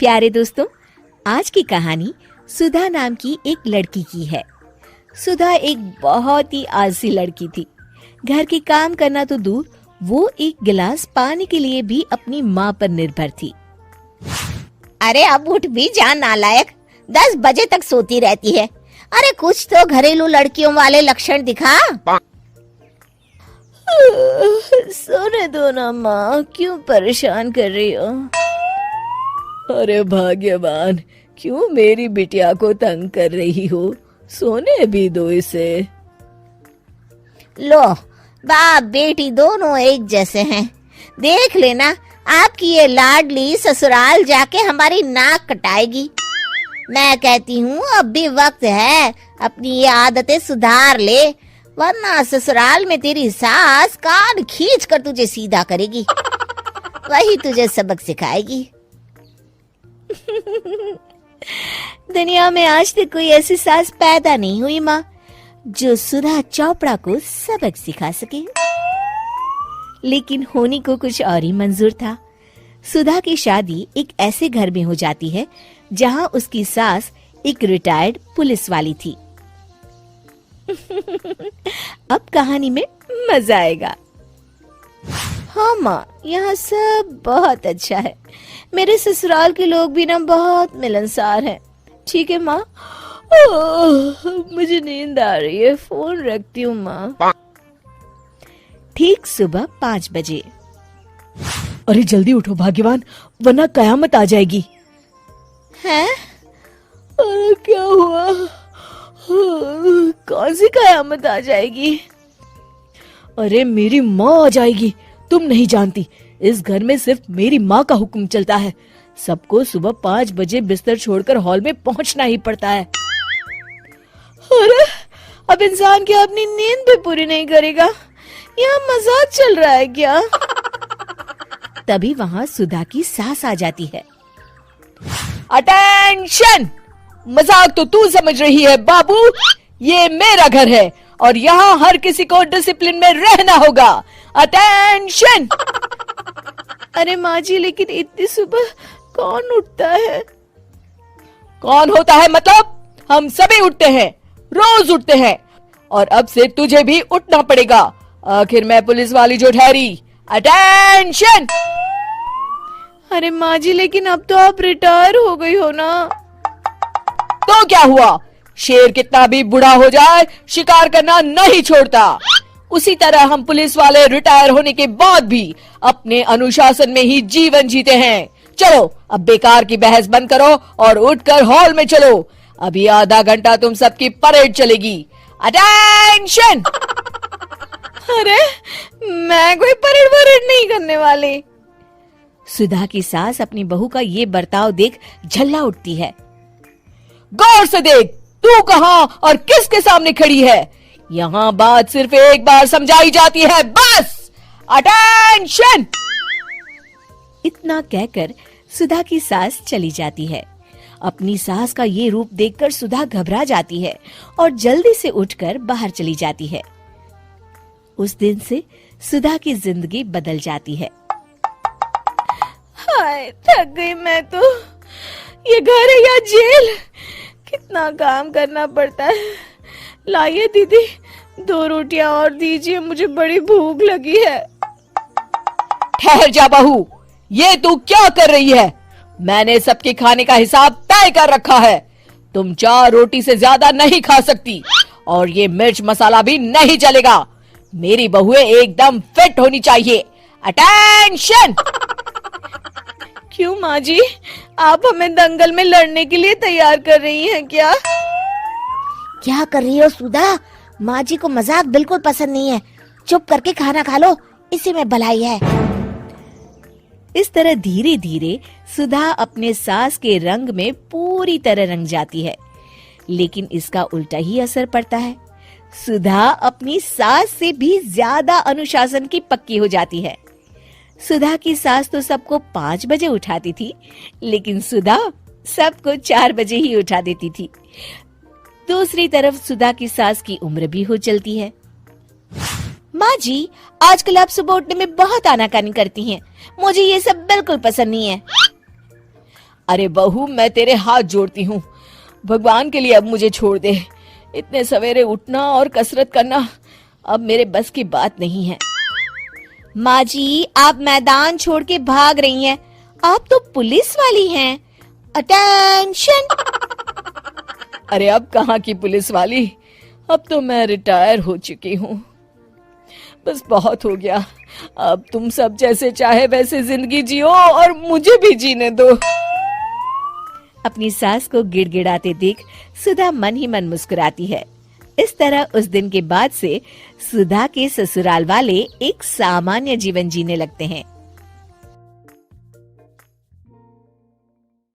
प्यारे दोस्तों, आज की कहानी सुधा नाम की एक लड़की की है। सुधा एक बहुत ही आलसी लड़की थी। घर के काम करना तो दूर, वो एक गिलास पानी के लिए भी अपनी माँ पर निर्भर थी। अरे अब उठ भी जा नालायक, 10 बजे तक सोती रहती है। अरे कुछ तो घरेलू लड़कियों वाले लक्षण दिखा। सोने दो ना माँ, क्यों परेशान कर रही हो? अरे भाग्यवान, क्यों मेरी बिटिया को तंग कर रही हो? सोने भी दो इसे। लो, बाप बेटी दोनों एक जैसे हैं। देख लेना, आपकी ये लाडली ससुराल जाके हमारी नाक कटाएगी। मैं कहती हूँ अब भी वक्त है, अपनी ये आदतें सुधार ले, वरना ससुराल में तेरी सास कान खींच कर तुझे सीधा करेगी। वही तुझे सबक सिखाएगी। दुनिया में आज तक कोई ऐसी सास पैदा नहीं हुई माँ, जो सुधा चोपड़ा को सबक सिखा सके। लेकिन होनी को कुछ और ही मंजूर था। सुधा की शादी एक ऐसे घर में हो जाती है जहां उसकी सास एक रिटायर्ड पुलिस वाली थी। अब कहानी में मजा आएगा। हाँ माँ, यहाँ सब बहुत अच्छा है। मेरे ससुराल के लोग भी ना बहुत मिलनसार हैं। ठीक है माँ, मुझे नींद आ रही है, फोन रखती हूँ माँ। ठीक सुबह 5 बजे। अरे जल्दी उठो भाग्यवान, वरना कयामत आ जाएगी। हैं? अरे क्या हुआ? कौन सी कयामत आ जाएगी? अरे मेरी माँ आ जाएगी। तुम नहीं जानती, इस घर में सिर्फ मेरी माँ का हुक्म चलता है। सबको सुबह 5 बजे बिस्तर छोड़कर हॉल में पहुंचना ही पड़ता है। अरे अब इंसान क्या अपनी नींद भी पूरी नहीं करेगा? यहाँ मजाक चल रहा है क्या? तभी वहाँ सुधा की सास आ जाती है। अटेंशन! मजाक तो तू समझ रही है बाबू, ये मेरा घर है और यहाँ हर किसी को डिसिप्लिन में रहना होगा। अटेंशन! अरे माँ जी, लेकिन इतनी सुबह कौन उठता है? कौन होता है मतलब? हम सभी उठते हैं, रोज उठते हैं, और अब से तुझे भी उठना पड़ेगा। आखिर मैं पुलिस वाली जो ठहरी। अटेंशन! अरे माँ जी, लेकिन अब तो आप रिटायर हो गई हो ना। तो क्या हुआ? शेर कितना भी बूढ़ा हो जाए, शिकार करना नहीं छोड़ता। उसी तरह हम पुलिस वाले रिटायर होने के बाद भी अपने अनुशासन में ही जीवन जीते हैं। चलो अब बेकार की बहस बंद करो और उठकर हॉल में चलो। अभी आधा घंटा तुम सबकी परेड चलेगी। अटेंशन! अरे मैं कोई परेड नहीं करने वाली। सुधा की सास अपनी बहू का ये बर्ताव देख झल्ला उठती है। गौर से देख, तू कहां और किसके सामने खड़ी है? यहाँ बात सिर्फ एक बार समझाई जाती है, बस। अटेंशन! इतना कहकर सुधा की सास चली जाती है। अपनी सास का ये रूप देखकर सुधा घबरा जाती है और जल्दी से उठकर बाहर चली जाती है। उस दिन से सुधा की जिंदगी बदल जाती है। हाय, थक गई मैं तो। ये घर है या जेल? कितना काम करना पड़ता है। लाइए दीदी, 2 रोटियां और दीजिए, मुझे बड़ी भूख लगी है। ठहर जा बहू, ये तू क्या कर रही है? मैंने सबके खाने का हिसाब तय कर रखा है। तुम 4 रोटी से ज्यादा नहीं खा सकती और ये मिर्च मसाला भी नहीं चलेगा। मेरी बहुएं एकदम फिट होनी चाहिए। अटेंशन! क्यों माँ जी, आप हमें दंगल में लड़ने के लिए तैयार कर रही हैं क्या? क्या कर रही हो सुधा? माँ जी को मजाक बिल्कुल पसंद नहीं है। चुप करके खाना खा लो, इसी में भलाई है। इस तरह धीरे धीरे सुधा अपने सास के रंग में पूरी तरह रंग जाती है, लेकिन इसका उल्टा ही असर पड़ता है। सुधा अपनी सास से भी ज्यादा अनुशासन की पक्की हो जाती है। सुधा की सास तो सबको 5 बजे उठाती थी, लेकिन सुधा सबको 4 बजे ही उठा देती थी। दूसरी तरफ सुधा की सास की उम्र भी हो चलती है। माँ जी, आजकल आप सुबह उठने में बहुत आनाकानी करती हैं। मुझे ये सब बिल्कुल पसंद नहीं है। अरे बहू, मैं तेरे हाथ जोड़ती हूँ, भगवान के लिए अब मुझे छोड़ दे। इतने सवेरे उठना और कसरत करना अब मेरे बस की बात नहीं है। माँ जी, आप मैदान छोड़ के भाग रही हैं। आप तो पुलिस वाली हैं। अटेंशन! अरे अब कहाँ की पुलिस वाली, अब तो मैं रिटायर हो चुकी हूँ। बस बहुत हो गया, अब तुम सब जैसे चाहे वैसे जिंदगी जियो और मुझे भी जीने दो। अपनी सास को गिड़गिड़ाते देख सुधा मन ही मन मुस्कुराती है। इस तरह उस दिन के बाद से सुधा के ससुराल वाले एक सामान्य जीवन जीने लगते हैं।